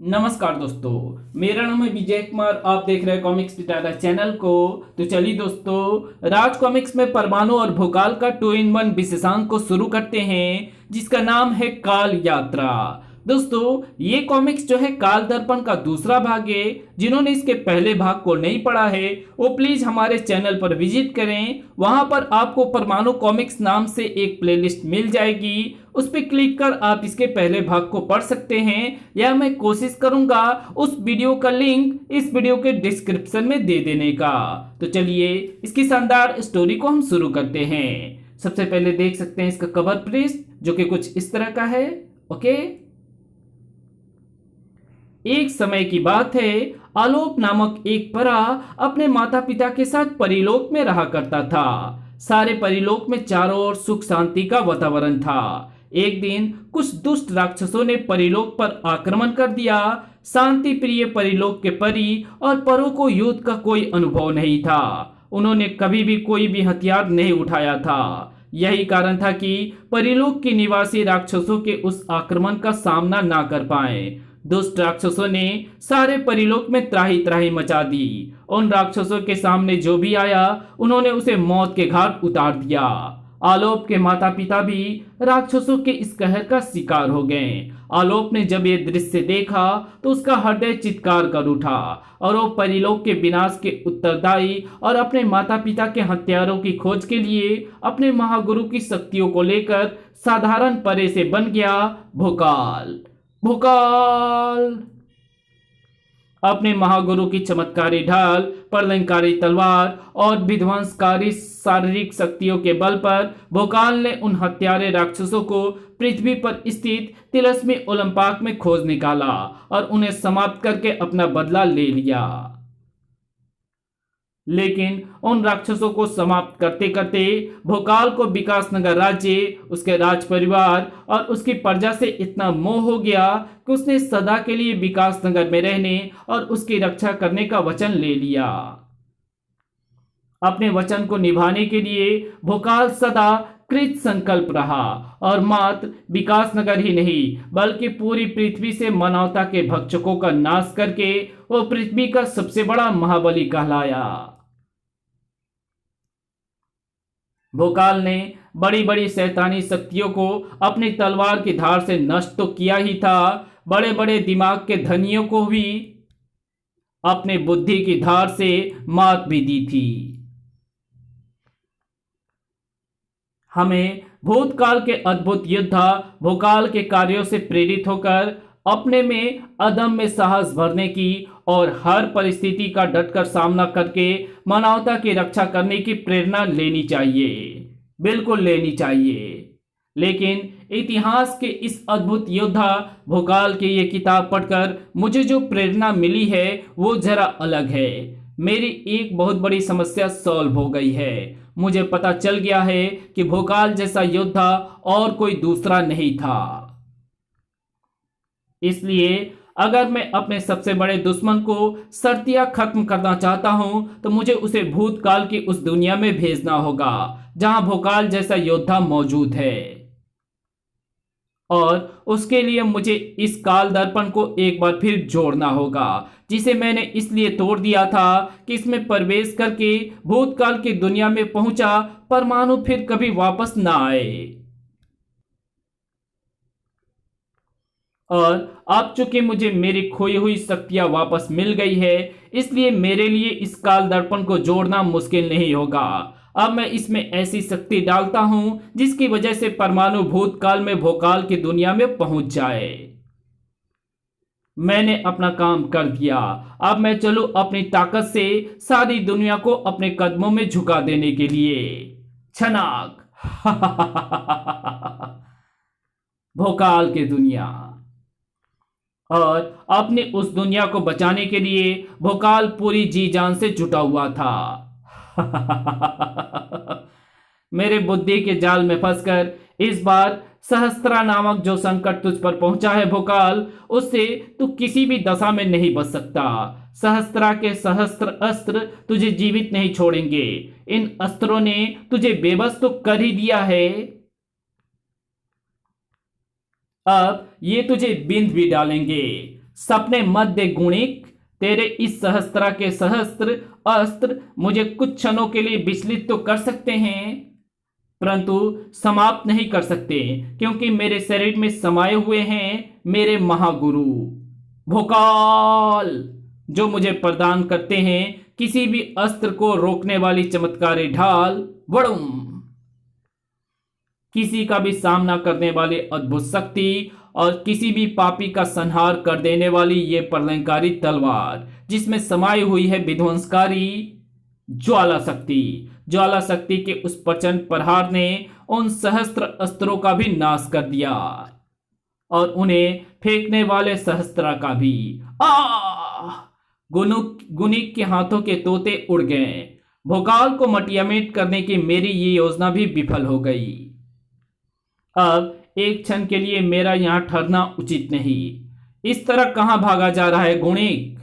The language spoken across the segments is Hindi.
नमस्कार दोस्तों, मेरा नाम है विजय कुमार। आप देख रहे हैं कॉमिक्स पिटारा चैनल को। तो चलिए दोस्तों, राज कॉमिक्स में परमाणु और भूकाल का 2-in-1 विशेषांक को शुरू करते हैं, जिसका नाम है काल यात्रा। दोस्तों, ये कॉमिक्स जो है काल दर्पण का दूसरा भाग है। जिन्होंने इसके पहले भाग को नहीं पढ़ा है वो प्लीज हमारे चैनल पर विजिट करें। वहां पर आपको परमाणु कॉमिक्स नाम से एक प्लेलिस्ट मिल जाएगी, उस पर क्लिक कर आप इसके पहले भाग को पढ़ सकते हैं, या मैं कोशिश करूंगा उस वीडियो का लिंक इस वीडियो के डिस्क्रिप्शन में दे देने का। तो चलिए इसकी शानदार स्टोरी को हम शुरू करते हैं। सबसे पहले देख सकते हैं इसका कवर पृष्ठ, जो कि कुछ इस तरह का है। ओके, एक समय की बात है, आलोक नामक एक परा अपने माता पिता के साथ परिलोक में रहा करता था। सारे परिलोक में चारों ओर सुख शांति का वातावरण था। एक दिन कुछ दुष्ट राक्षसों ने परिलोक पर आक्रमण कर दिया। शांति प्रिय परिलोक के परी और परों को युद्ध का कोई अनुभव नहीं था। उन्होंने कभी भी कोई भी हथियार नहीं उठाया था। यही कारण था कि परिलोक के निवासी राक्षसों के उस आक्रमण का सामना ना कर पाए। दुष्ट राक्षसों ने सारे परिलोक में त्राही त्राही मचा दी। उन राक्षसों के सामने जो भी आया उन्होंने उसे मौत के घाट उतार दिया। आलोक के माता पिता भी राक्षसों के इस कहर का शिकार हो गए। आलोक ने जब ये दृश्य देखा तो उसका हृदय चित्कार कर उठा और वो परिलोक के विनाश के उत्तरदायी और अपने माता पिता के हत्यारों की खोज के लिए अपने महागुरु की शक्तियों को लेकर साधारण परे से बन गया भोकाल। भोकाल अपने महागुरु की चमत्कारी ढाल, प्रलयंकारी तलवार और विध्वंसकारी शारीरिक शक्तियों के बल पर भोकाल ने उन हत्यारे राक्षसों को पृथ्वी पर स्थित तिलस्मी ओलंपाक में खोज निकाला और उन्हें समाप्त करके अपना बदला ले लिया। लेकिन उन राक्षसों को समाप्त करते करते भोकाल को विकासनगर राज्य, उसके राज परिवार और उसकी प्रजा से इतना मोह हो गया कि उसने सदा के लिए विकासनगर में रहने और उसकी रक्षा करने का वचन ले लिया। अपने वचन को निभाने के लिए भोकाल सदा कृत संकल्प रहा और मात्र विकासनगर ही नहीं बल्कि पूरी पृथ्वी से मानवता के भक्षकों का नाश करके वो पृथ्वी का सबसे बड़ा महाबली कहलाया। भोकाल ने बड़ी बड़ी शैतानी शक्तियों को अपनी तलवार की धार से नष्ट तो किया ही था, बड़े बड़े दिमाग के धनियों को भी अपने बुद्धि की धार से मात भी दी थी। हमें भूतकाल के अद्भुत योद्धा भोकाल के कार्यों से प्रेरित होकर अपने में अदम्य साहस भरने की और हर परिस्थिति का डटकर सामना करके मानवता की रक्षा करने की प्रेरणा लेनी चाहिए, बिल्कुल लेनी चाहिए। लेकिन इतिहास के इस अद्भुत योद्धा भोकाल की ये किताब पढ़कर मुझे जो प्रेरणा मिली है वो जरा अलग है। मेरी एक बहुत बड़ी समस्या सॉल्व हो गई है। मुझे पता चल गया है कि भोकाल जैसा योद्धा और कोई दूसरा नहीं था। इसलिए अगर मैं अपने सबसे बड़े दुश्मन को शर्तिया खत्म करना चाहता हूं तो मुझे उसे भूतकाल की उस दुनिया में भेजना होगा जहां भोकाल जैसा योद्धा मौजूद है। और उसके लिए मुझे इस काल दर्पण को एक बार फिर जोड़ना होगा, जिसे मैंने इसलिए तोड़ दिया था कि इसमें प्रवेश करके भूतकाल की दुनिया में पहुंचा परमाणु फिर कभी वापस ना आए। और अब चूंकि मुझे मेरी खोई हुई शक्तियां वापस मिल गई है, इसलिए मेरे लिए इस काल दर्पण को जोड़ना मुश्किल नहीं होगा। अब मैं इसमें ऐसी शक्ति डालता हूं जिसकी वजह से परमाणु भूतकाल में भोकाल की दुनिया में पहुंच जाए। मैंने अपना काम कर दिया। अब मैं चलूं अपनी ताकत से सारी दुनिया को अपने कदमों में झुका देने के लिए। छनाक भोकाल की दुनिया। और अपनी उस दुनिया को बचाने के लिए भोकाल पूरी जी जान से जुटा हुआ था। मेरे बुद्धि के जाल में फंसकर इस बार सहस्त्रा नामक जो संकट तुझ पर पहुंचा है भोकाल, उससे तू किसी भी दशा में नहीं बच सकता। सहस्त्रा के सहस्त्र अस्त्र तुझे जीवित नहीं छोड़ेंगे। इन अस्त्रों ने तुझे बेबस तो कर ही दिया है, अब ये तुझे बिंद भी डालेंगे। सपने मत दे गुणिक। तेरे इस सहस्त्रा के सहस्त्र अस्त्र मुझे कुछ क्षणों के लिए विचलित तो कर सकते हैं, परंतु समाप्त नहीं कर सकते, क्योंकि मेरे शरीर में समाये हुए हैं मेरे महागुरु भोकाल, जो मुझे प्रदान करते हैं किसी भी अस्त्र को रोकने वाली चमत्कारी ढाल वड़ुम, किसी का भी सामना करने वाली अद्भुत शक्ति और किसी भी पापी का संहार कर देने वाली ये प्रलयंकारी तलवार, जिसमें समाई हुई है विध्वंसकारी ज्वाला शक्ति। ज्वाला शक्ति के उस प्रचंड प्रहार ने उन सहस्त्र अस्त्रों का भी नाश कर दिया और उन्हें फेंकने वाले सहस्त्रा का भी। गुनिक के हाथों के तोते उड़ गए। भोकाल को मटियामेट करने की मेरी ये योजना भी विफल हो गई। अब एक क्षण के लिए मेरा यहां ठहरना उचित नहीं। इस तरह कहां भागा जा रहा है गुणिक?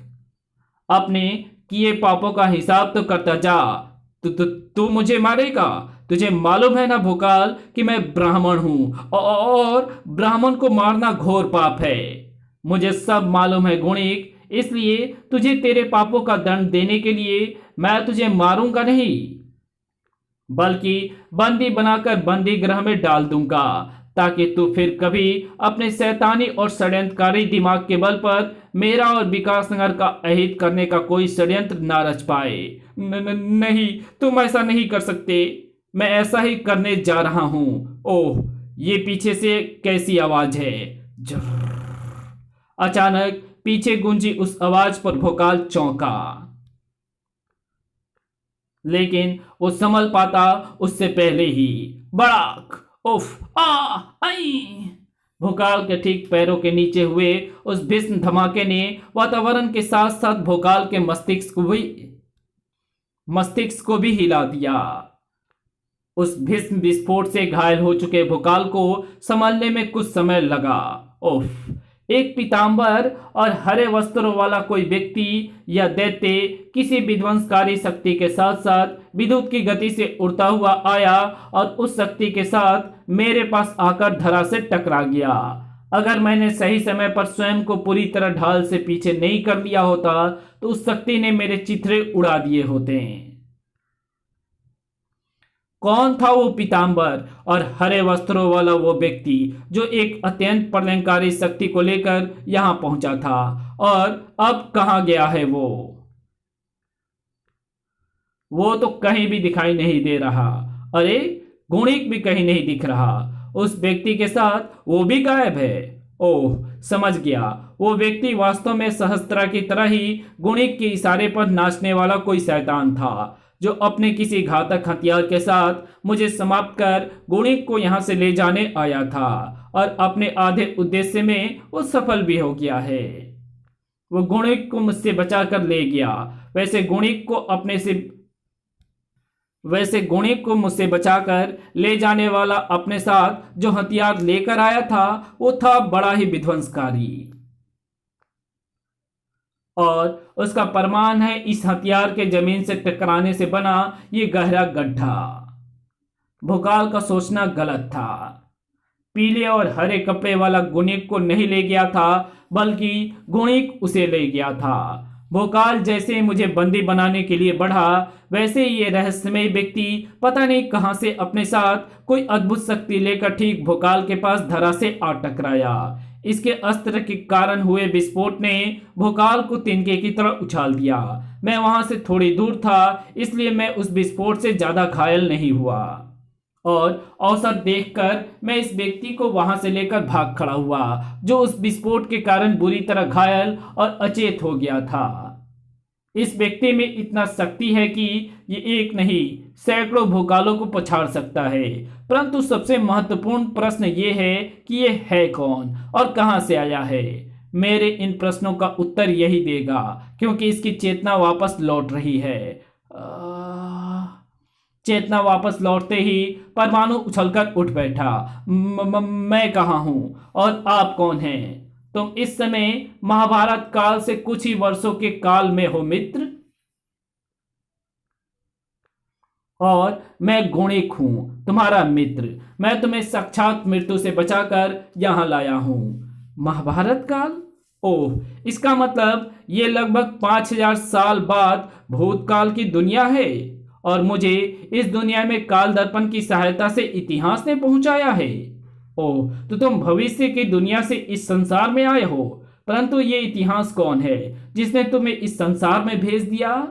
अपने किए पापों का हिसाब तो करता जा। तू मुझे मारेगा? तुझे मालूम है ना भोकाल कि मैं ब्राह्मण हूं और ब्राह्मण को मारना घोर पाप है। मुझे सब मालूम है गुणिक, इसलिए तुझे तेरे पापों का दंड देने के लिए मैं तुझे मारूंगा नहीं, बल्कि बंदी बनाकर बंदी गृह में डाल दूंगा, ताकि तू फिर कभी अपने शैतानी और षड्यंत्रकारी दिमाग के बल पर मेरा और विकासनगर का अहित करने का कोई षड्यंत्र ना रच पाए। नहीं, तुम ऐसा नहीं कर सकते। मैं ऐसा ही करने जा रहा हूं। ओह, ये पीछे से कैसी आवाज है? अचानक पीछे गूंजी उस आवाज पर भोकाल चौंका, लेकिन वो संभल पाता उससे पहले ही। बड़ाक! उफ! आई! भोकाल के ठीक पैरों के नीचे हुए उस भीषण धमाके ने वातावरण के साथ साथ भोकाल के मस्तिष्क को भी हिला दिया। उस भीषण विस्फोट से घायल हो चुके भोकाल को संभलने में कुछ समय लगा। उफ! एक पीतांबर और हरे वस्त्रों वाला कोई व्यक्ति या दैत्य किसी विध्वंसकारी शक्ति के साथ साथ विद्युत की गति से उड़ता हुआ आया और उस शक्ति के साथ मेरे पास आकर धरा से टकरा गया। अगर मैंने सही समय पर स्वयं को पूरी तरह ढाल से पीछे नहीं कर लिया होता तो उस शक्ति ने मेरे चिथड़े उड़ा दिए होते। कौन था वो पीतांबर और हरे वस्त्रों वाला वो व्यक्ति जो एक अत्यंत प्रलयंकारी शक्ति को लेकर यहां पहुंचा था, और अब कहां गया है वो तो कहीं भी दिखाई नहीं दे रहा। अरे, गुणिक भी कहीं नहीं दिख रहा। उस व्यक्ति के साथ वो भी गायब है। ओह, समझ गया। वो व्यक्ति वास्तव में सहस्त्रा की तरह ही गुणिक के इशारे पर नाचने वाला कोई शैतान था, जो अपने किसी घातक हथियार के साथ मुझे समाप्त कर गुणिक को यहां से ले जाने आया था, और अपने आधे उद्देश्य में वो सफल भी हो गया है। वो गुणिक को मुझसे बचाकर ले गया। वैसे गुणिक को मुझसे बचाकर ले जाने वाला अपने साथ जो हथियार लेकर आया था वो था बड़ा ही विध्वंसकारी, और उसका प्रमाण है इस हथियार के जमीन से टकराने से बना ये गहरा गड्ढा। भोकाल का सोचना गलत था। पीले और हरे कपड़े वाला गुणिक को नहीं ले गया था, बल्कि गुणिक उसे ले गया था। भोकाल जैसे ही मुझे बंदी बनाने के लिए बढ़ा, वैसे ही ये रहस्यमय व्यक्ति पता नहीं कहां से अपने साथ कोई अद्भुत शक्ति लेकर ठीक भोकाल के पास धरा से आ टकराया। इसके अस्त्र के कारण हुए विस्फोट ने भोकाल को तिनके की तरह उछाल दिया। मैं वहां से थोड़ी दूर था, इसलिए मैं उस विस्फोट से ज्यादा घायल नहीं हुआ, और अवसर देखकर मैं इस व्यक्ति को वहां से लेकर भाग खड़ा हुआ, जो उस विस्फोट के कारण बुरी तरह घायल और अचेत हो गया था। इस व्यक्ति में इतना शक्ति है कि ये एक नहीं सैकड़ों भोकालों को पछाड़ सकता है। परंतु सबसे महत्वपूर्ण प्रश्न ये है कि ये है कौन और कहां से आया है। मेरे इन प्रश्नों का उत्तर यही देगा, क्योंकि इसकी चेतना वापस लौट रही है। चेतना वापस लौटते ही परमाणु उछलकर उठ बैठा। मैं कहाँ हूँ और आप कौन हैं? तुम इस समय महाभारत काल से कुछ ही वर्षों के काल में हो मित्र, और मैं गुणिक हूं, तुम्हारा मित्र। मैं तुम्हें साक्षात मृत्यु से बचाकर यहां लाया हूं। महाभारत काल? ओह, इसका मतलब ये लगभग 5000 साल बाद भूतकाल की दुनिया है और मुझे इस दुनिया में काल दर्पण की सहायता से इतिहास ने पहुंचाया है। ओह, तो तुम भविष्य की दुनिया से इस संसार में आए हो, परंतु ये इतिहास कौन है जिसने तुम्हें इस संसार में भेज दिया?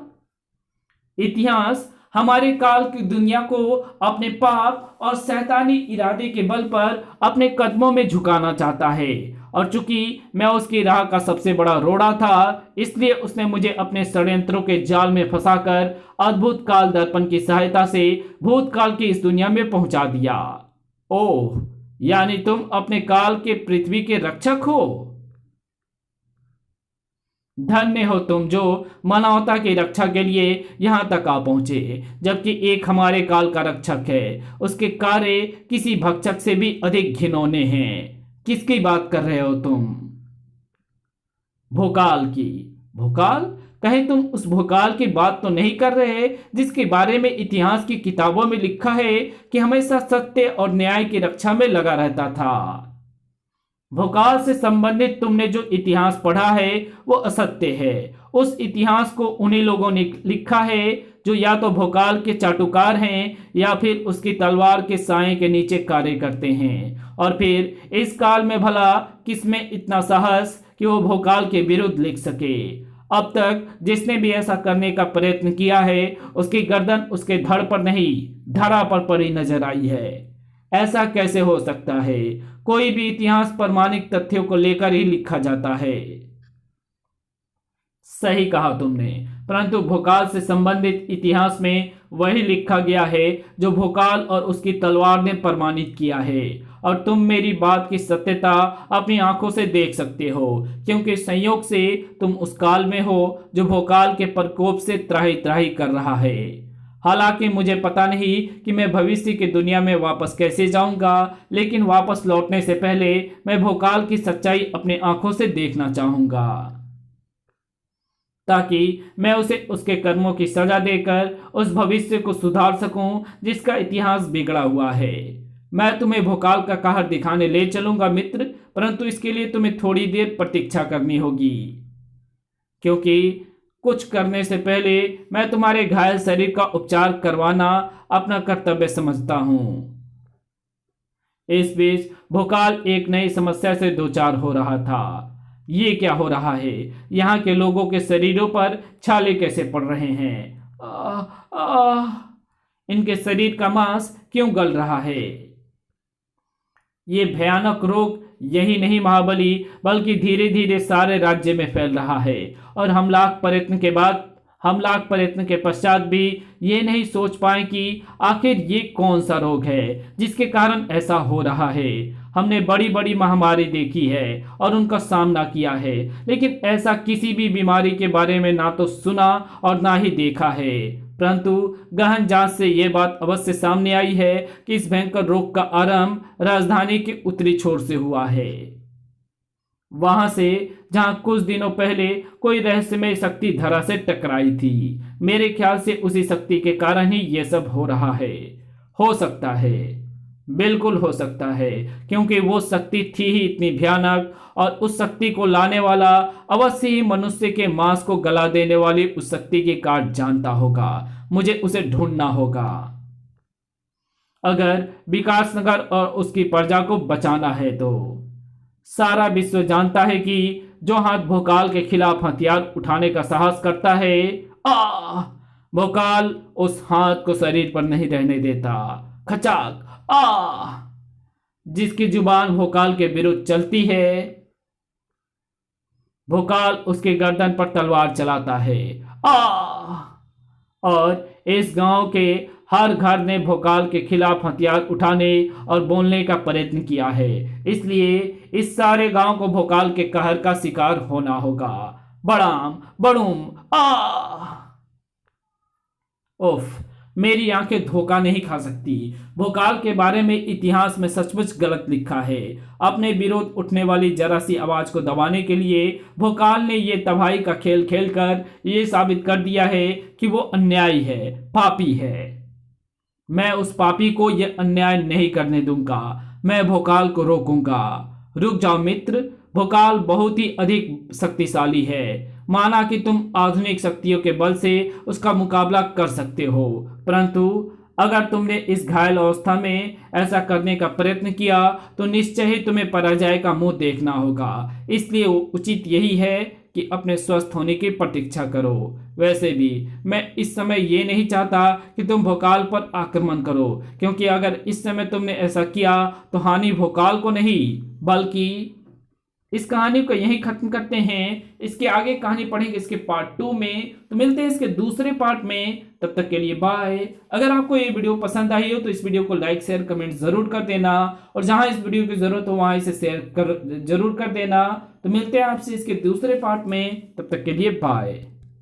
इतिहास हमारे काल की दुनिया को अपने पाप और शैतानी इरादे के बल पर अपने कदमों में झुकाना चाहता है, और चूंकि मैं उसकी राह का सबसे बड़ा रोड़ा था, इसलिए उसने मुझे अपने षड्यंत्रों के जाल में फंसाकर अद्भुत काल दर्पण की सहायता से भूतकाल की इस दुनिया में पहुंचा दिया। ओह, यानी तुम अपने काल के पृथ्वी के रक्षक हो। धन्य हो तुम जो मानवता की रक्षा के लिए यहां तक आ पहुंचे, जबकि एक हमारे काल का रक्षक है। उसके कार्य किसी भक्षक से भी अधिक घिनौने हैं। किसकी बात कर रहे हो तुम? भोकाल की। भोकाल? कहीं तुम उस भोकाल की बात तो नहीं कर रहे जिसके बारे में इतिहास की किताबों में लिखा है कि हमेशा सत्य और न्याय की रक्षा में लगा रहता था। भोकाल से संबंधित तुमने जो इतिहास पढ़ा है वो असत्य है। उस इतिहास को उन्हीं लोगों ने लिखा है जो या तो भोकाल के चाटुकार हैं या फिर उसकी तलवार के साए के नीचे कार्य करते हैं। और फिर इस काल में भला किसमें इतना साहस कि वो भोकाल के विरुद्ध लिख सके? अब तक जिसने भी ऐसा करने का प्रयत्न किया है उसकी गर्दन उसके धड़ पर नहीं, धरा पर पड़ी नजर आई है। ऐसा कैसे हो सकता है? कोई भी इतिहास प्रामाणिक तथ्यों को लेकर ही लिखा जाता है। सही कहा तुमने, परंतु भोकाल से संबंधित इतिहास में वही लिखा गया है जो भोकाल और उसकी तलवार ने प्रमाणित किया है। और तुम मेरी बात की सत्यता अपनी आंखों से देख सकते हो, क्योंकि संयोग से तुम उस काल में हो जो भोकाल के प्रकोप से त्राही त्राही कर रहा है। हालांकि मुझे पता नहीं कि मैं भविष्य की दुनिया में वापस कैसे जाऊंगा, लेकिन वापस लौटने से पहले मैं भोकाल की सच्चाई अपने आंखों से देखना चाहूंगा, ताकि मैं उसे उसके कर्मों की सजा देकर उस भविष्य को सुधार सकूं जिसका इतिहास बिगड़ा हुआ है। मैं तुम्हें भोकाल का कहर दिखाने ले चलूंगा मित्र, परंतु इसके लिए तुम्हें थोड़ी देर प्रतीक्षा करनी होगी, क्योंकि कुछ करने से पहले मैं तुम्हारे घायल शरीर का उपचार करवाना अपना कर्तव्य समझता हूं। इस बीच भोकाल एक नई समस्या से दो चार हो रहा था। ये क्या हो रहा है? यहाँ के लोगों के शरीरों पर छाले कैसे पड़ रहे हैं? इनके शरीर का मांस क्यों गल रहा है? ये भयानक रोग यही नहीं महाबली, बल्कि धीरे धीरे सारे राज्य में फैल रहा है, और हम लाख प्रयत्न के पश्चात भी ये नहीं सोच पाए कि आखिर ये कौन सा रोग है जिसके कारण ऐसा हो रहा है। हमने बड़ी बड़ी महामारी देखी है और उनका सामना किया है, लेकिन ऐसा किसी भी बीमारी के बारे में ना तो सुना और ना ही देखा है। परंतु गहन जांच से यह बात अवश्य सामने आई है कि इस भयंकर रोग का आरंभ राजधानी के उत्तरी छोर से हुआ है, वहां से जहां कुछ दिनों पहले कोई रहस्यमय शक्ति धरा से टकराई थी। मेरे ख्याल से उसी शक्ति के कारण ही यह सब हो रहा है। हो सकता है, बिल्कुल हो सकता है, क्योंकि वो शक्ति थी ही इतनी भयानक, और उस शक्ति को लाने वाला अवश्य ही मनुष्य के मांस को गला देने वाली उस शक्ति की काट जानता होगा। मुझे उसे ढूंढना होगा अगर विकासनगर और उसकी प्रजा को बचाना है। तो सारा विश्व जानता है कि जो हाथ भोकाल के खिलाफ हथियार उठाने का साहस करता है, भोकाल उस हाथ को शरीर पर नहीं रहने देता। खचाक जिसकी जुबान भोकाल के विरुद्ध चलती है, भोकाल उसके गर्दन पर तलवार चलाता है। और इस गांव के हर घर ने भोकाल के खिलाफ हथियार उठाने और बोलने का प्रयत्न किया है, इसलिए इस सारे गांव को भोकाल के कहर का शिकार होना होगा। बड़ाम बड़ूम उफ, मेरी आंखें धोखा नहीं खा सकती। भोकाल के बारे में इतिहास में सचमुच गलत लिखा है। अपने विरोध उठने वाली जरा सी आवाज को दबाने के लिए भोकाल ने ये तबाही का खेल खेलकर ये साबित कर दिया है कि वो अन्यायी है, पापी है। मैं उस पापी को यह अन्याय नहीं करने दूंगा। मैं भोकाल को रोकूंगा। रुक जाओ मित्र, भोकाल बहुत ही अधिक शक्तिशाली है। माना कि तुम आधुनिक शक्तियों के बल से उसका मुकाबला कर सकते हो, परंतु अगर तुमने इस घायल अवस्था में ऐसा करने का प्रयत्न किया तो निश्चय ही तुम्हें पराजय का मुंह देखना होगा। इसलिए उचित यही है कि अपने स्वस्थ होने की प्रतीक्षा करो। वैसे भी मैं इस समय ये नहीं चाहता कि तुम भोकाल पर आक्रमण करो, क्योंकि अगर इस समय तुमने ऐसा किया तो हानि भोकाल को नहीं बल्कि इस कहानी को यहीं खत्म करते हैं। इसके आगे कहानी पढ़ेंगे इसके पार्ट 2 में, तो मिलते हैं इसके दूसरे पार्ट में। तब तक के लिए बाय। अगर आपको ये वीडियो पसंद आई हो तो इस वीडियो को लाइक शेयर कमेंट जरूर कर देना, और जहां इस वीडियो की जरूरत हो वहां इसे शेयर कर जरूर कर देना। तो मिलते हैं आपसे इसके दूसरे पार्ट में, तब तक के लिए बाय।